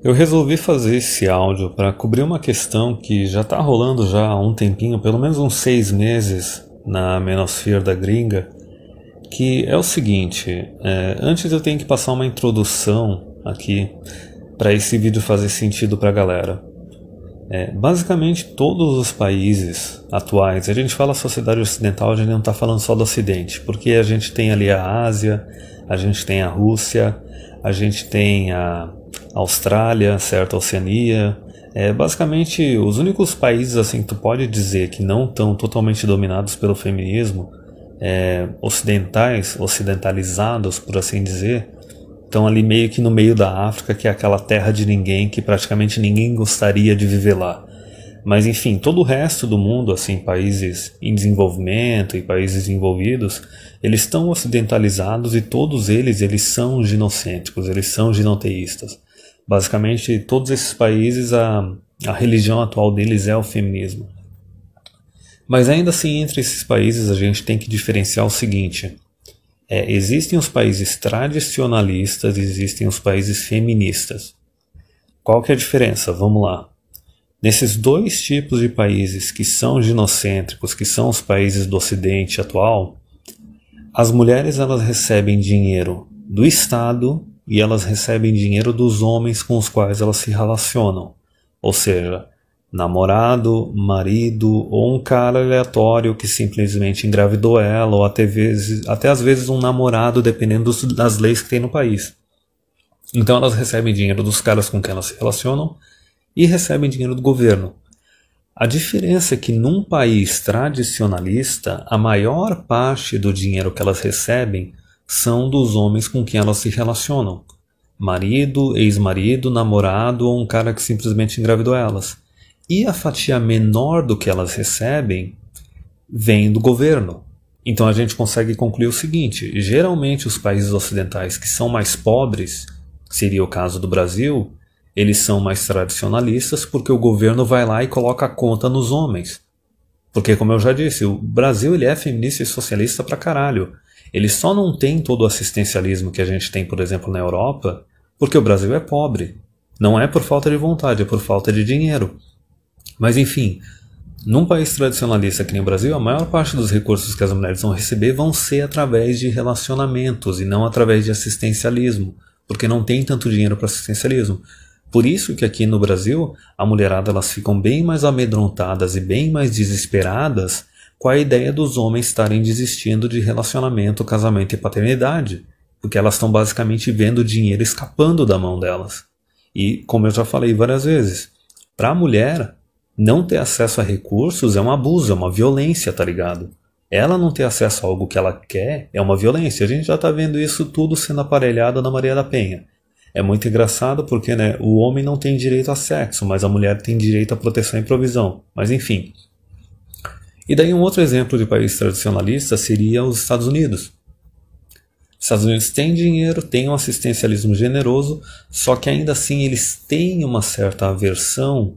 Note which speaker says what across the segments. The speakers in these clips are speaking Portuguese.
Speaker 1: Eu resolvi fazer esse áudio para cobrir uma questão que já está rolando já há um tempinho, pelo menos uns 6 meses, na menosfera da gringa, que é o seguinte, antes eu tenho que passar uma introdução aqui para esse vídeo fazer sentido para a galera. Basicamente todos os países atuais, a gente fala sociedade ocidental, a gente não está falando só do Ocidente, porque a gente tem ali a Ásia, a gente tem a Rússia, a gente tem a Austrália, certo? A Oceania. Basicamente os únicos países assim que tu pode dizer que não estão totalmente dominados pelo feminismo, ocidentalizados, por assim dizer, estão ali meio que no meio da África, que é aquela terra de ninguém, que praticamente ninguém gostaria de viver lá. Mas enfim, todo o resto do mundo, assim, países em desenvolvimento e países envolvidos, eles estão ocidentalizados e todos eles são ginocêntricos, eles são ginoteístas. Basicamente, todos esses países, a religião atual deles é o feminismo. Mas ainda assim, entre esses países, a gente tem que diferenciar o seguinte. Existem os países tradicionalistas e existem os países feministas. Qual que é a diferença? Vamos lá. Nesses dois tipos de países que são ginocêntricos, que são os países do Ocidente atual, as mulheres elas recebem dinheiro do Estado e elas recebem dinheiro dos homens com os quais elas se relacionam. Ou seja, namorado, marido ou um cara aleatório que simplesmente engravidou ela, ou até às vezes um namorado, dependendo das leis que tem no país. Então elas recebem dinheiro dos caras com quem elas se relacionam e recebem dinheiro do governo. A diferença é que num país tradicionalista, a maior parte do dinheiro que elas recebem são dos homens com quem elas se relacionam. Marido, ex-marido, namorado ou um cara que simplesmente engravidou elas. E a fatia menor do que elas recebem vem do governo. Então a gente consegue concluir o seguinte, geralmente os países ocidentais que são mais pobres, que seria o caso do Brasil, eles são mais tradicionalistas porque o governo vai lá e coloca a conta nos homens. Porque, como eu já disse, o Brasil ele é feminista e socialista pra caralho. Ele só não tem todo o assistencialismo que a gente tem, por exemplo, na Europa, porque o Brasil é pobre. Não é por falta de vontade, é por falta de dinheiro. Mas enfim, num país tradicionalista aqui no Brasil, a maior parte dos recursos que as mulheres vão receber vão ser através de relacionamentos e não através de assistencialismo, porque não tem tanto dinheiro para assistencialismo. Por isso que aqui no Brasil, a mulherada elas ficam bem mais amedrontadas e bem mais desesperadas com a ideia dos homens estarem desistindo de relacionamento, casamento e paternidade, porque elas estão basicamente vendo o dinheiro escapando da mão delas. E, como eu já falei várias vezes, para a mulher, não ter acesso a recursos é um abuso, é uma violência, tá ligado? Ela não ter acesso a algo que ela quer é uma violência. A gente já tá vendo isso tudo sendo aparelhado na Maria da Penha. É muito engraçado porque, o homem não tem direito a sexo, mas a mulher tem direito à proteção e provisão. Mas enfim. E daí um outro exemplo de país tradicionalista seria os Estados Unidos. Os Estados Unidos têm dinheiro, têm um assistencialismo generoso, só que ainda assim eles têm uma certa aversão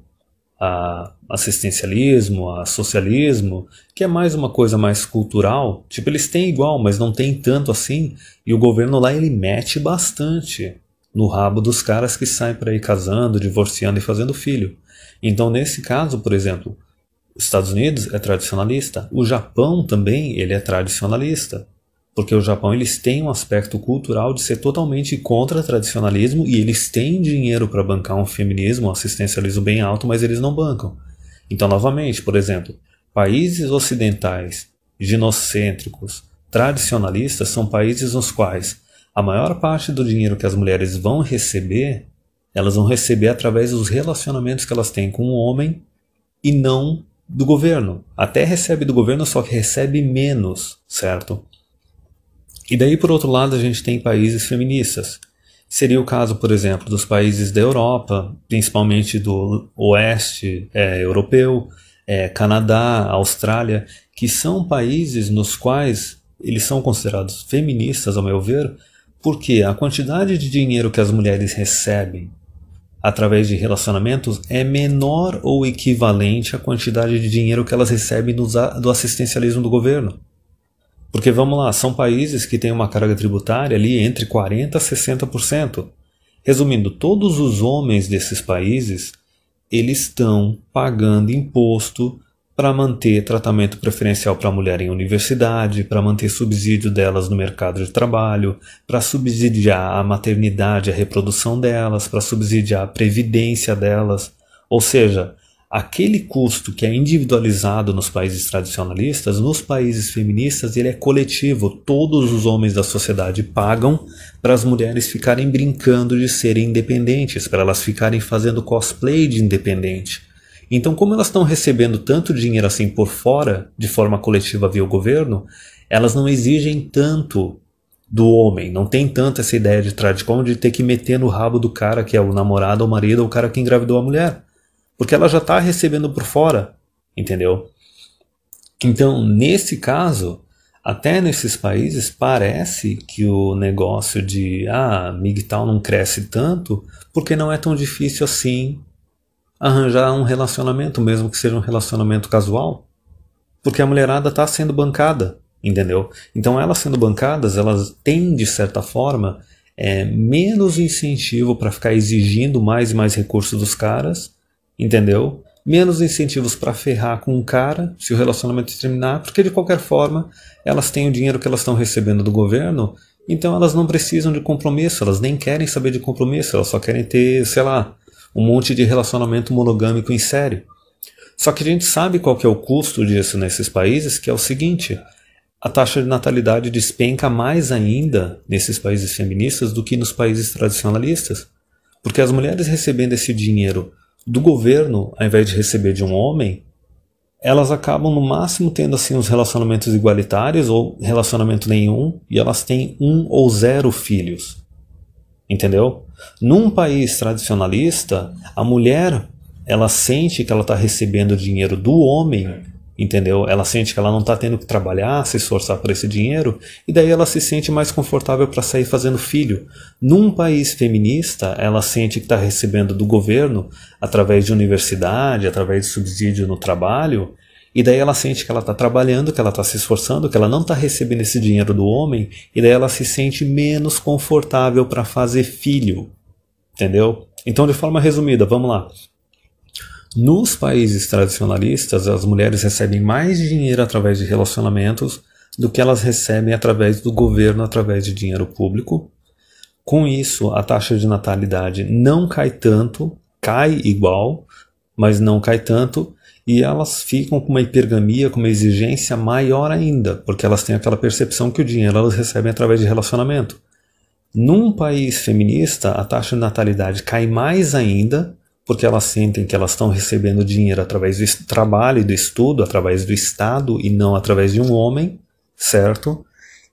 Speaker 1: a assistencialismo, a socialismo, que é mais uma coisa mais cultural. Tipo, eles têm igual, mas não tem tanto assim, e o governo lá ele mete bastante no rabo dos caras que saem por aí casando, divorciando e fazendo filho. Então, nesse caso, por exemplo, os Estados Unidos é tradicionalista, o Japão também ele é tradicionalista, porque o Japão eles têm um aspecto cultural de ser totalmente contra tradicionalismo e eles têm dinheiro para bancar um feminismo, um assistencialismo bem alto, mas eles não bancam. Então, novamente, por exemplo, países ocidentais, ginocêntricos, tradicionalistas são países nos quais a maior parte do dinheiro que as mulheres vão receber, elas vão receber através dos relacionamentos que elas têm com o homem e não do governo. Até recebe do governo, só que recebe menos, certo? E daí, por outro lado, a gente tem países feministas. Seria o caso, por exemplo, dos países da Europa, principalmente do oeste europeu, Canadá, Austrália, que são países nos quais eles são considerados feministas, ao meu ver, porque a quantidade de dinheiro que as mulheres recebem através de relacionamentos é menor ou equivalente à quantidade de dinheiro que elas recebem do assistencialismo do governo. Porque vamos lá, são países que têm uma carga tributária ali entre 40% a 60%. Resumindo, todos os homens desses países, eles estão pagando imposto para manter tratamento preferencial para a mulher em universidade, para manter subsídio delas no mercado de trabalho, para subsidiar a maternidade, a reprodução delas, para subsidiar a previdência delas. Ou seja, aquele custo que é individualizado nos países tradicionalistas, nos países feministas ele é coletivo. Todos os homens da sociedade pagam para as mulheres ficarem brincando de serem independentes, para elas ficarem fazendo cosplay de independente. Então, como elas estão recebendo tanto dinheiro assim por fora, de forma coletiva via o governo, elas não exigem tanto do homem, não tem tanto essa ideia de tradição de ter que meter no rabo do cara que é o namorado ou o marido ou o cara que engravidou a mulher. Porque ela já está recebendo por fora, entendeu? Então, nesse caso, até nesses países, parece que o negócio de MGTOW não cresce tanto, porque não é tão difícil assim arranjar um relacionamento, mesmo que seja um relacionamento casual, porque a mulherada está sendo bancada, entendeu? Então, elas sendo bancadas, elas têm, de certa forma, menos incentivo para ficar exigindo mais e mais recursos dos caras, entendeu? Menos incentivos para ferrar com o cara se o relacionamento terminar, porque de qualquer forma elas têm o dinheiro que elas estão recebendo do governo, então elas não precisam de compromisso, elas nem querem saber de compromisso, elas só querem ter, sei lá, um monte de relacionamento monogâmico em série. Só que a gente sabe qual que é o custo disso nesses países, que é o seguinte: a taxa de natalidade despenca mais ainda nesses países feministas do que nos países tradicionalistas, porque as mulheres recebendo esse dinheiro do governo, ao invés de receber de um homem, elas acabam no máximo tendo assim os relacionamentos igualitários ou relacionamento nenhum, e elas têm 1 ou 0 filhos. Entendeu? Num país tradicionalista, a mulher, ela sente que ela está recebendo dinheiro do homem, entendeu? Ela sente que ela não está tendo que trabalhar, se esforçar por esse dinheiro, e daí ela se sente mais confortável para sair fazendo filho. Num país feminista, ela sente que está recebendo do governo, através de universidade, através de subsídio no trabalho, e daí ela sente que ela está trabalhando, que ela está se esforçando, que ela não está recebendo esse dinheiro do homem, e daí ela se sente menos confortável para fazer filho, entendeu? Então, de forma resumida, vamos lá. Nos países tradicionalistas, as mulheres recebem mais dinheiro através de relacionamentos do que elas recebem através do governo, através de dinheiro público. Com isso, a taxa de natalidade não cai tanto, cai igual, mas não cai tanto, e elas ficam com uma hipergamia, com uma exigência maior ainda, porque elas têm aquela percepção que o dinheiro elas recebem através de relacionamento. Num país feminista, a taxa de natalidade cai mais ainda, porque elas sentem que elas estão recebendo dinheiro através do trabalho e do estudo, através do Estado e não através de um homem, certo?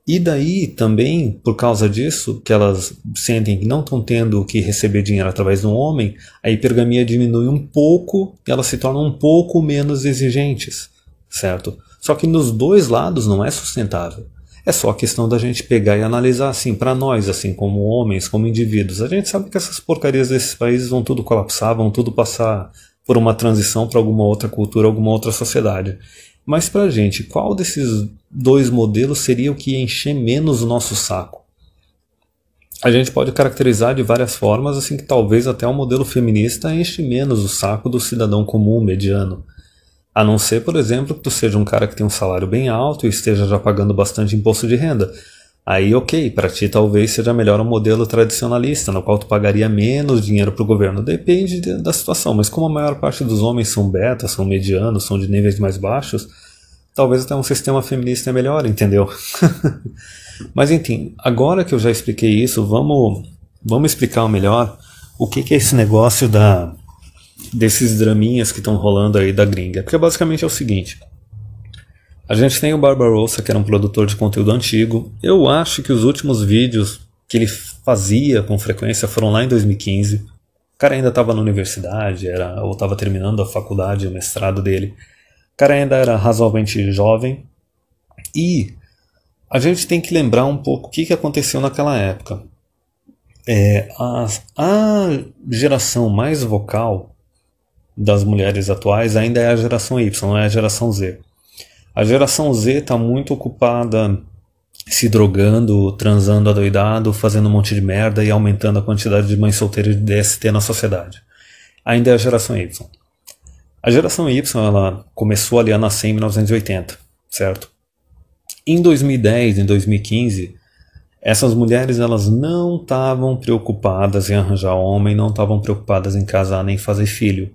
Speaker 1: E daí também, por causa disso, que elas sentem que não estão tendo que receber dinheiro através de um homem, a hipergamia diminui um pouco e elas se tornam um pouco menos exigentes, certo? Só que nos dois lados não é sustentável. É só a questão da gente pegar e analisar assim, para nós, assim, como homens, como indivíduos. A gente sabe que essas porcarias desses países vão tudo colapsar, vão tudo passar por uma transição para alguma outra cultura, alguma outra sociedade. Mas pra gente, qual desses dois modelos seria o que ia encher menos o nosso saco? A gente pode caracterizar de várias formas, assim, que talvez até o modelo feminista enche menos o saco do cidadão comum, mediano. A não ser, por exemplo, que tu seja um cara que tem um salário bem alto e esteja já pagando bastante imposto de renda. Aí, ok, para ti talvez seja melhor um modelo tradicionalista, no qual tu pagaria menos dinheiro para o governo. Depende da situação, mas como a maior parte dos homens são betas, são medianos, são de níveis mais baixos, talvez até um sistema feminista é melhor, entendeu? Mas enfim, agora que eu já expliquei isso, vamos explicar melhor o que é esse negócio desses draminhas que estão rolando aí da gringa. Porque basicamente é o seguinte: a gente tem o Barbarossa, que era um produtor de conteúdo antigo. Eu acho que os últimos vídeos que ele fazia com frequência foram lá em 2015. O cara ainda estava na universidade, ou estava terminando a faculdade, o mestrado dele. O cara ainda era razoavelmente jovem. E a gente tem que lembrar um pouco o que aconteceu naquela época. A geração mais vocal das mulheres atuais ainda é a geração Y, não é a geração Z. A geração Z está muito ocupada se drogando, transando adoidado, fazendo um monte de merda e aumentando a quantidade de mães solteiras de DST na sociedade. Ainda é a geração Y. A geração Y ela começou ali a nascer em 1980, certo? Em 2010, em 2015, essas mulheres elas não estavam preocupadas em arranjar homem, não estavam preocupadas em casar nem fazer filho.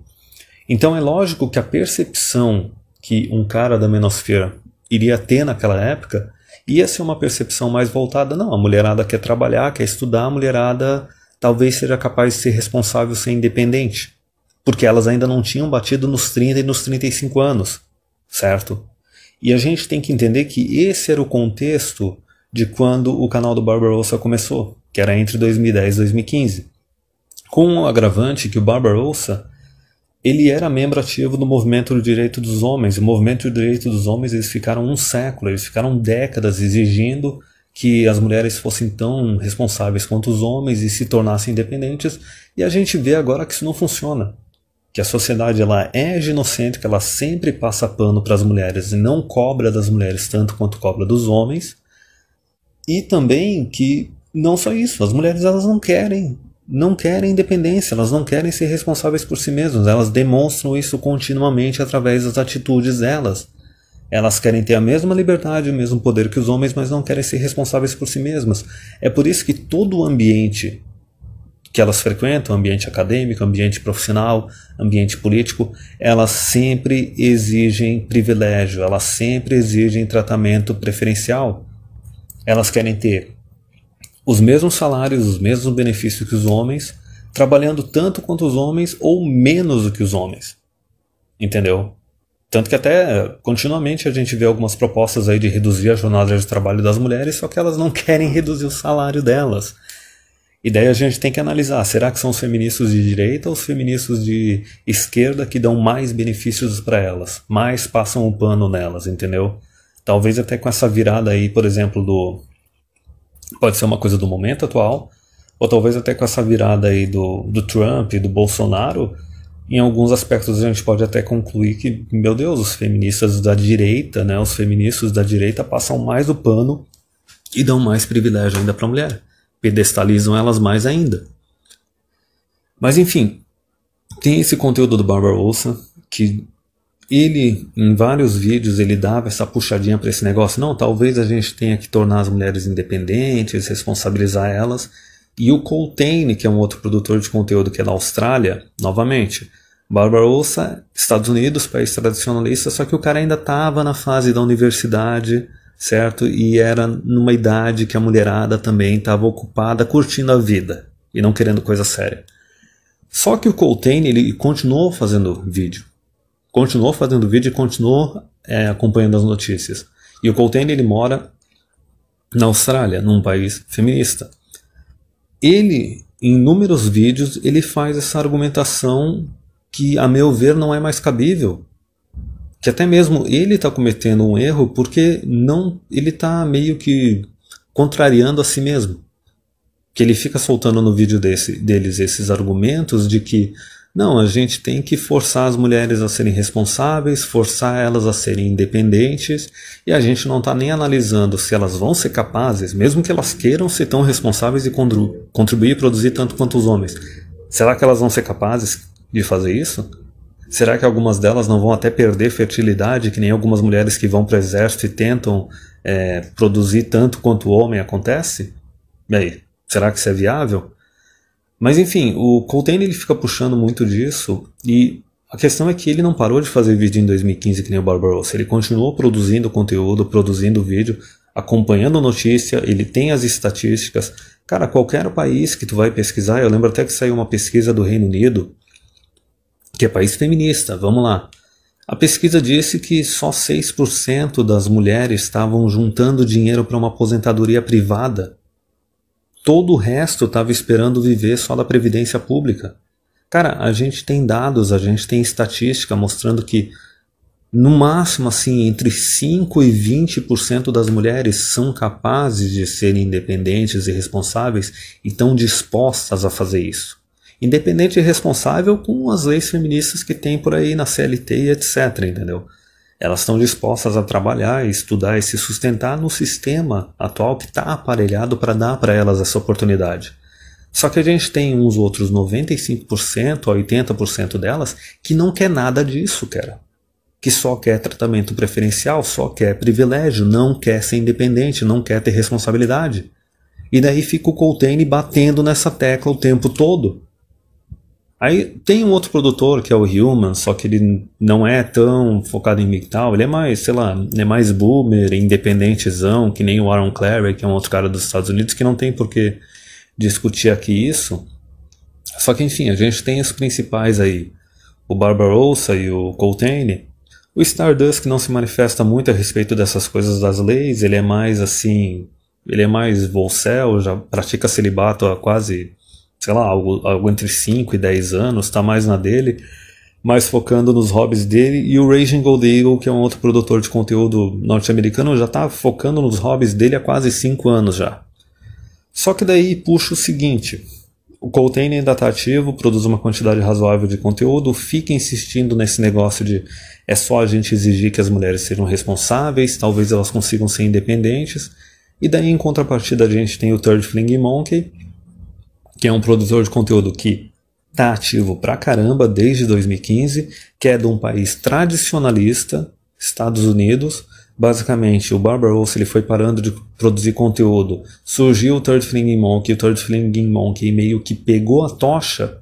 Speaker 1: Então é lógico que a percepção que um cara da menosfera iria ter naquela época ia ser uma percepção mais voltada, não, a mulherada quer trabalhar, quer estudar, a mulherada talvez seja capaz de ser responsável, ser independente, porque elas ainda não tinham batido nos 30 e nos 35 anos, certo? E a gente tem que entender que esse era o contexto de quando o canal do Barbarossa começou, que era entre 2010 e 2015. Com o agravante que o Barbarossa ele era membro ativo do movimento do direito dos homens. O movimento do direito dos homens eles ficaram um século, eles ficaram décadas exigindo que as mulheres fossem tão responsáveis quanto os homens e se tornassem independentes. E a gente vê agora que isso não funciona. Que a sociedade ela é ginocêntrica, ela sempre passa pano para as mulheres e não cobra das mulheres tanto quanto cobra dos homens. E também que não só isso, as mulheres elas não querem independência, elas não querem ser responsáveis por si mesmas, elas demonstram isso continuamente através das atitudes delas. Elas querem ter a mesma liberdade, o mesmo poder que os homens, mas não querem ser responsáveis por si mesmas. É por isso que todo o ambiente que elas frequentam, ambiente acadêmico, ambiente profissional, ambiente político, elas sempre exigem privilégio, elas sempre exigem tratamento preferencial. Elas querem ter os mesmos salários, os mesmos benefícios que os homens, trabalhando tanto quanto os homens ou menos do que os homens. Entendeu? Tanto que até continuamente a gente vê algumas propostas aí de reduzir a jornada de trabalho das mulheres, só que elas não querem reduzir o salário delas. E daí a gente tem que analisar, será que são os feministas de direita ou os feministas de esquerda que dão mais benefícios para elas, mais passam o pano nelas, entendeu? Talvez até com essa virada aí, por exemplo, pode ser uma coisa do momento atual, ou talvez até com essa virada aí do Trump e do Bolsonaro, em alguns aspectos a gente pode até concluir que, meu Deus, os feministas da direita, né, os feministas da direita passam mais o pano e dão mais privilégio ainda para a mulher, pedestalizam elas mais ainda. Mas enfim, tem esse conteúdo do Barbarossa que ele, em vários vídeos, ele dava essa puxadinha para esse negócio. Não, talvez a gente tenha que tornar as mulheres independentes, responsabilizar elas. E o Coltane, que é um outro produtor de conteúdo que é da Austrália, novamente, Barbarossa, Estados Unidos, país tradicionalista, só que o cara ainda estava na fase da universidade, certo? E era numa idade que a mulherada também estava ocupada, curtindo a vida e não querendo coisa séria. Só que o Coltane, ele continuou fazendo vídeo. Continuou fazendo vídeo e continuou acompanhando as notícias. E o Coltane ele mora na Austrália, num país feminista. Ele, em inúmeros vídeos, ele faz essa argumentação que, a meu ver, não é mais cabível. Que até mesmo ele está cometendo um erro porque ele está meio que contrariando a si mesmo. Que ele fica soltando no vídeo deles esses argumentos de que não, a gente tem que forçar as mulheres a serem responsáveis, forçar elas a serem independentes, e a gente não está nem analisando se elas vão ser capazes, mesmo que elas queiram ser tão responsáveis e contribuir e produzir tanto quanto os homens. Será que elas vão ser capazes de fazer isso? Será que algumas delas não vão até perder fertilidade, que nem algumas mulheres que vão para o exército e tentam produzir tanto quanto o homem acontece? E aí, será que isso é viável? Mas enfim, o Coltane ele fica puxando muito disso e a questão é que ele não parou de fazer vídeo em 2015 que nem o Barbarossa, ele continuou produzindo conteúdo, produzindo vídeo, acompanhando notícia, ele tem as estatísticas. Cara, qualquer país que tu vai pesquisar, eu lembro até que saiu uma pesquisa do Reino Unido, que é país feminista, vamos lá. A pesquisa disse que só 6% das mulheres estavam juntando dinheiro para uma aposentadoria privada. Todo o resto estava esperando viver só da previdência pública. Cara, a gente tem dados, a gente tem estatística mostrando que no máximo assim, entre 5% e 20% das mulheres são capazes de serem independentes e responsáveis e estão dispostas a fazer isso. Independente e responsável com as leis feministas que tem por aí na CLT e etc, entendeu? Elas estão dispostas a trabalhar, estudar e se sustentar no sistema atual que está aparelhado para dar para elas essa oportunidade. Só que a gente tem uns outros 95% a 80% delas que não quer nada disso, cara. Que só quer tratamento preferencial, só quer privilégio, não quer ser independente, não quer ter responsabilidade. E daí fica o Coltrane batendo nessa tecla o tempo todo. Aí tem um outro produtor que é o Human, só que ele não é tão focado em MGTOW, ele é mais, sei lá, é mais boomer, independentezão, que nem o Aaron Clarey, que é um outro cara dos Estados Unidos, que não tem por que discutir aqui isso. Só que enfim, a gente tem os principais aí, o Barbarossa e o Coltrane. O Stardust, que não se manifesta muito a respeito dessas coisas das leis, ele é mais assim, ele é mais volcel, já pratica celibato há quase, sei lá, algo entre 5 e 10 anos, está mais na dele, mais focando nos hobbies dele. E o Raging Gold Eagle, que é um outro produtor de conteúdo norte-americano, já está focando nos hobbies dele há quase 5 anos já. Só que daí puxa o seguinte, o Coltrane ainda está ativo, produz uma quantidade razoável de conteúdo, fica insistindo nesse negócio de é só a gente exigir que as mulheres sejam responsáveis, talvez elas consigam ser independentes. E daí em contrapartida a gente tem o Third Fling Monkey, que é um produtor de conteúdo que está ativo pra caramba desde 2015, que é de um país tradicionalista, Estados Unidos. Basicamente, o Barbarossa ele foi parando de produzir conteúdo, surgiu o Third Fling Monkey, o Third Fling Monkey meio que pegou a tocha,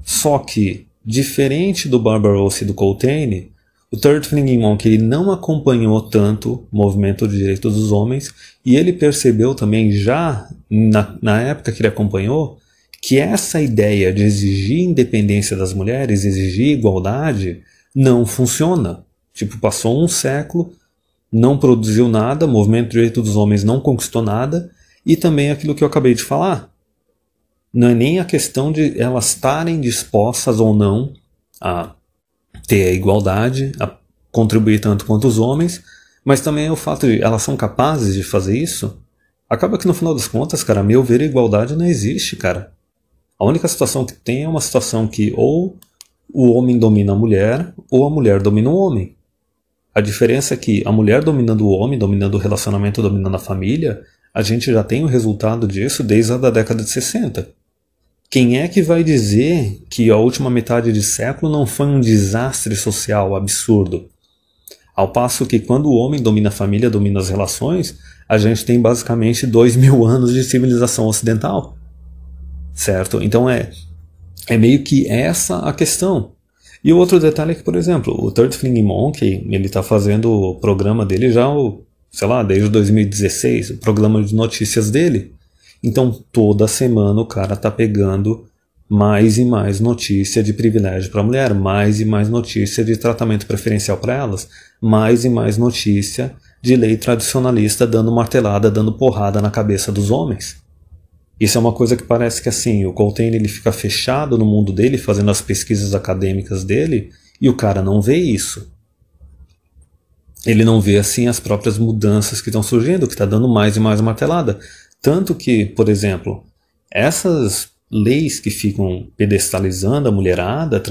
Speaker 1: só que, diferente do Barbarossa e do Coltrane, o Third Fling Monkey ele não acompanhou tanto o movimento de direitos dos homens, e ele percebeu também, já na época que ele acompanhou, que essa ideia de exigir independência das mulheres, exigir igualdade, não funciona. Tipo, passou um século, não produziu nada, o movimento de direitos dos homens não conquistou nada, e também aquilo que eu acabei de falar. Não é nem a questão de elas estarem dispostas ou não a ter a igualdade, a contribuir tanto quanto os homens, mas também é o fato de elas são capazes de fazer isso. Acaba que no final das contas, cara, a meu ver, a igualdade não existe, cara. A única situação que tem é uma situação que ou o homem domina a mulher, ou a mulher domina o homem. A diferença é que a mulher dominando o homem, dominando o relacionamento, dominando a família, a gente já tem o resultado disso desde a década de 60. Quem é que vai dizer que a última metade de século não foi um desastre social absurdo? Ao passo que quando o homem domina a família, domina as relações, a gente tem basicamente 2000 anos de civilização ocidental. Certo? Então é meio que essa a questão. E o outro detalhe é que, por exemplo, o Third Fling Monkey, ele está fazendo o programa dele já, sei lá, desde 2016, o programa de notícias dele. Então toda semana o cara está pegando mais e mais notícia de privilégio para a mulher, mais e mais notícia de tratamento preferencial para elas, mais e mais notícia de lei tradicionalista dando martelada, dando porrada na cabeça dos homens. Isso é uma coisa que parece que assim, o Coltrane ele fica fechado no mundo dele, fazendo as pesquisas acadêmicas dele, e o cara não vê isso. Ele não vê assim as próprias mudanças que estão surgindo, que está dando mais e mais martelada. Tanto que, por exemplo, essas leis que ficam pedestalizando a mulherada,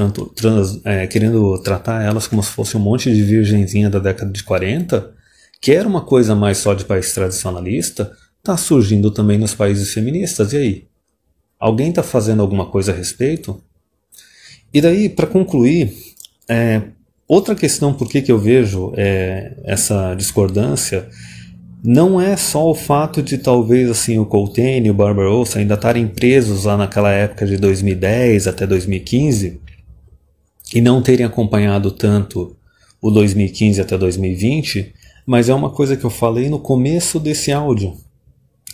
Speaker 1: querendo tratar elas como se fosse um monte de virgenzinha da década de 40, que era uma coisa mais só de país tradicionalista, está surgindo também nos países feministas. E aí? Alguém está fazendo alguma coisa a respeito? E daí, para concluir, outra questão por que eu vejo essa discordância não é só o fato de talvez assim, o Coltrane e o Barbarossa ainda estarem presos lá naquela época de 2010 até 2015 e não terem acompanhado tanto o 2015 até 2020, mas é uma coisa que eu falei no começo desse áudio,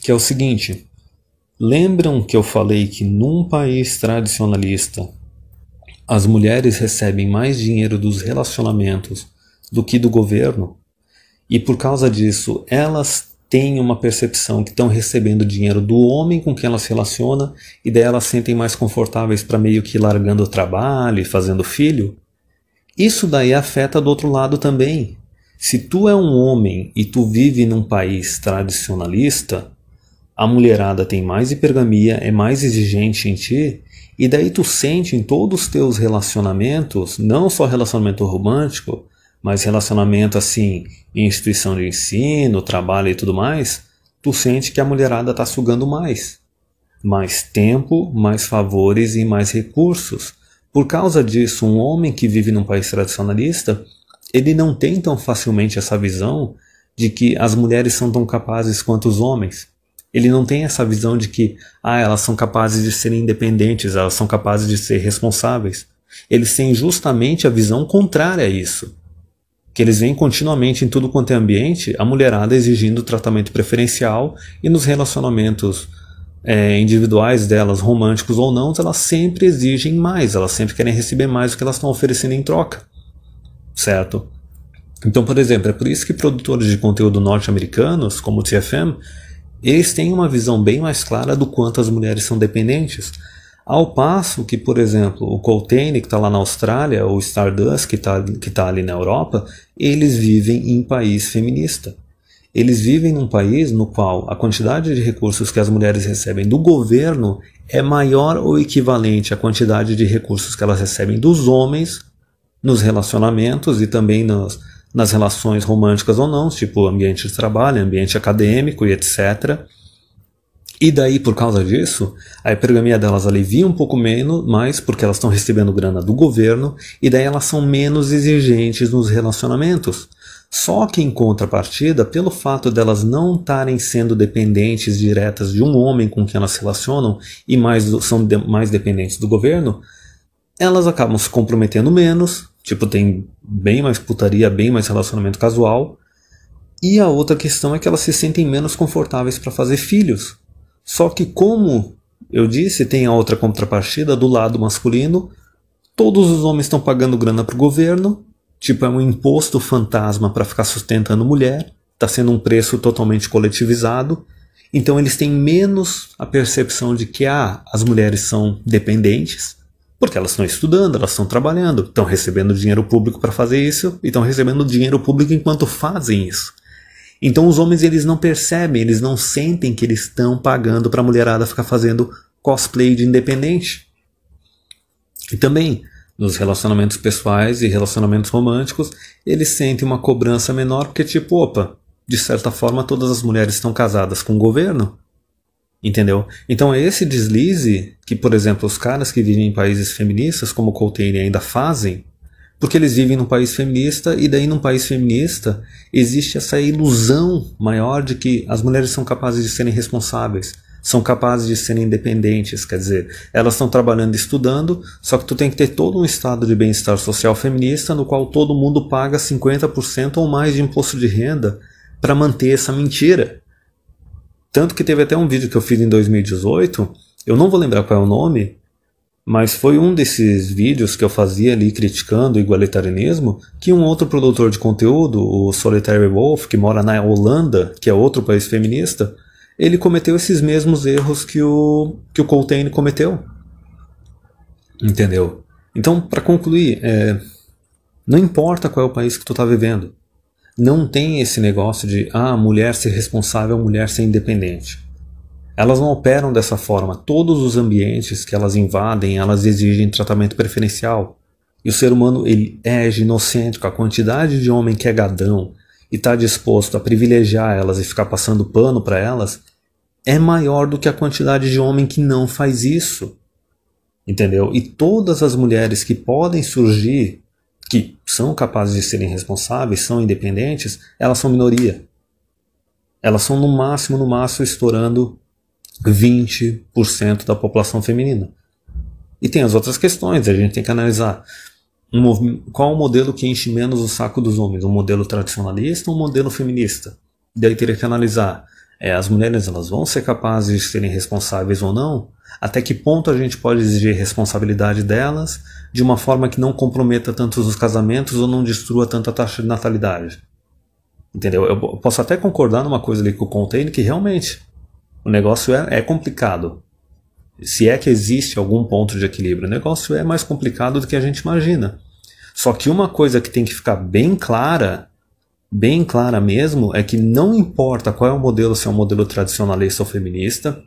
Speaker 1: que é o seguinte: lembram que eu falei que num país tradicionalista as mulheres recebem mais dinheiro dos relacionamentos do que do governo? E por causa disso, elas têm uma percepção que estão recebendo dinheiro do homem com quem elas se relacionam, e daí elas se sentem mais confortáveis para meio que ir largando o trabalho e fazendo filho? Isso daí afeta do outro lado também. Se tu é um homem e tu vive num país tradicionalista, a mulherada tem mais hipergamia, é mais exigente em ti, e daí tu sente em todos os teus relacionamentos, não só relacionamento romântico, mas relacionamento assim, em instituição de ensino, trabalho e tudo mais, tu sente que a mulherada está sugando mais. Mais tempo, mais favores e mais recursos. Por causa disso, um homem que vive num país tradicionalista, ele não tem tão facilmente essa visão de que as mulheres são tão capazes quanto os homens. Ele não tem essa visão de que elas são capazes de serem independentes, elas são capazes de ser responsáveis. Eles têm justamente a visão contrária a isso. Que eles veem continuamente em tudo quanto é ambiente a mulherada exigindo tratamento preferencial e nos relacionamentos individuais delas, românticos ou não, elas sempre exigem mais, elas sempre querem receber mais do que elas estão oferecendo em troca. Certo? Então, por exemplo, é por isso que produtores de conteúdo norte-americanos, como o TFM, eles têm uma visão bem mais clara do quanto as mulheres são dependentes. Ao passo que, por exemplo, o Coltane, que está lá na Austrália, ou o Stardust, que tá ali na Europa, eles vivem em país feminista. Eles vivem num país no qual a quantidade de recursos que as mulheres recebem do governo é maior ou equivalente à quantidade de recursos que elas recebem dos homens nos relacionamentos e também nas relações românticas ou não, tipo ambiente de trabalho, ambiente acadêmico e etc. E daí, por causa disso, a hipergamia delas alivia um pouco menos, mais porque elas estão recebendo grana do governo, e daí elas são menos exigentes nos relacionamentos. Só que em contrapartida, pelo fato delas não estarem sendo dependentes diretas de um homem com quem elas se relacionam e são mais dependentes do governo, elas acabam se comprometendo menos, tipo, tem bem mais putaria, bem mais relacionamento casual. E a outra questão é que elas se sentem menos confortáveis para fazer filhos. Só que, como eu disse, tem a outra contrapartida do lado masculino. Todos os homens estão pagando grana para o governo. Tipo, é um imposto fantasma para ficar sustentando mulher. Está sendo um preço totalmente coletivizado. Então eles têm menos a percepção de que as mulheres são dependentes. Porque elas estão estudando, elas estão trabalhando, estão recebendo dinheiro público para fazer isso e estão recebendo dinheiro público enquanto fazem isso. Então os homens eles não percebem, eles não sentem que eles estão pagando para a mulherada ficar fazendo cosplay de independente. E também, nos relacionamentos pessoais e relacionamentos românticos, eles sentem uma cobrança menor porque tipo, de certa forma todas as mulheres estão casadas com o governo. Entendeu? Então é esse deslize que, por exemplo, os caras que vivem em países feministas, como o Coltane, ainda fazem, porque eles vivem num país feminista e daí num país feminista existe essa ilusão maior de que as mulheres são capazes de serem responsáveis, são capazes de serem independentes, quer dizer, elas estão trabalhando e estudando, só que tu tem que ter todo um estado de bem-estar social feminista no qual todo mundo paga 50% ou mais de imposto de renda para manter essa mentira. Tanto que teve até um vídeo que eu fiz em 2018, eu não vou lembrar qual é o nome, mas foi um desses vídeos que eu fazia ali criticando o igualitarianismo, que um outro produtor de conteúdo, o Solitary Wolf, que mora na Holanda, que é outro país feminista, ele cometeu esses mesmos erros que o Coltane cometeu. Entendeu? Então, para concluir, não importa qual é o país que tu está vivendo. Não tem esse negócio de mulher ser responsável, mulher ser independente. Elas não operam dessa forma. Todos os ambientes que elas invadem, elas exigem tratamento preferencial. E o ser humano ele é ginocêntrico. A quantidade de homem que é gadão e está disposto a privilegiar elas e ficar passando pano para elas é maior do que a quantidade de homem que não faz isso. Entendeu? E todas as mulheres que podem surgir que são capazes de serem responsáveis, são independentes, elas são minoria. Elas são no máximo estourando 20% da população feminina. E tem as outras questões, a gente tem que analisar qual o modelo que enche menos o saco dos homens, um modelo tradicionalista ou um modelo feminista. Daí teria que analisar, as mulheres elas vão ser capazes de serem responsáveis ou não? Até que ponto a gente pode exigir responsabilidade delas de uma forma que não comprometa tanto os casamentos ou não destrua tanto a taxa de natalidade? Entendeu? Eu posso até concordar numa coisa ali com o Coltane, que realmente o negócio é complicado. Se é que existe algum ponto de equilíbrio, o negócio é mais complicado do que a gente imagina. Só que uma coisa que tem que ficar bem clara mesmo, é que não importa qual é o modelo, se é um modelo tradicionalista ou feminista,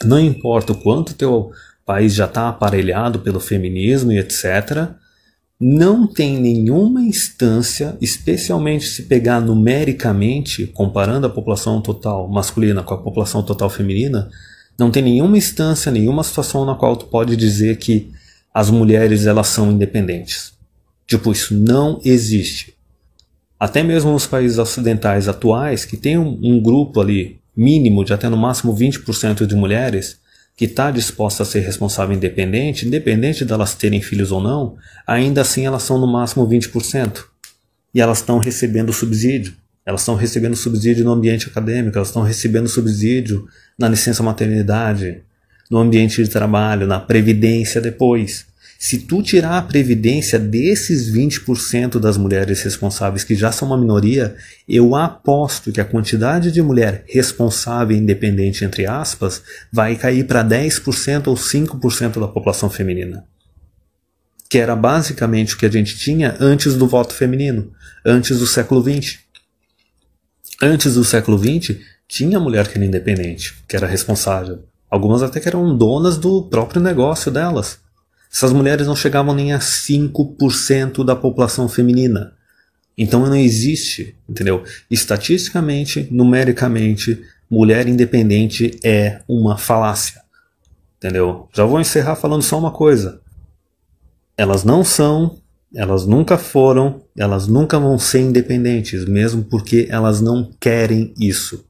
Speaker 1: não importa o quanto teu país já está aparelhado pelo feminismo e etc., Não tem nenhuma instância, especialmente se pegar numericamente, comparando a população total masculina com a população total feminina, não tem nenhuma instância, nenhuma situação na qual tu pode dizer que as mulheres elas são independentes. Tipo, isso não existe. Até mesmo nos países ocidentais atuais, que tem um grupo ali mínimo de até no máximo 20% de mulheres que está disposta a ser responsável independente, independente delas terem filhos ou não, ainda assim elas são no máximo 20%. E elas estão recebendo subsídio. Elas estão recebendo subsídio no ambiente acadêmico, elas estão recebendo subsídio na licença maternidade, no ambiente de trabalho, na previdência depois. Se tu tirar a previdência desses 20% das mulheres responsáveis, que já são uma minoria, eu aposto que a quantidade de mulher responsável e independente, entre aspas, vai cair para 10% ou 5% da população feminina. Que era basicamente o que a gente tinha antes do voto feminino, antes do século XX. Antes do século XX, tinha mulher que era independente, que era responsável. Algumas até que eram donas do próprio negócio delas. Essas mulheres não chegavam nem a 5% da população feminina. Então não existe, entendeu? Estatisticamente, numericamente, mulher independente é uma falácia. Entendeu? Já vou encerrar falando só uma coisa. Elas não são, elas nunca foram, elas nunca vão ser independentes, mesmo porque elas não querem isso.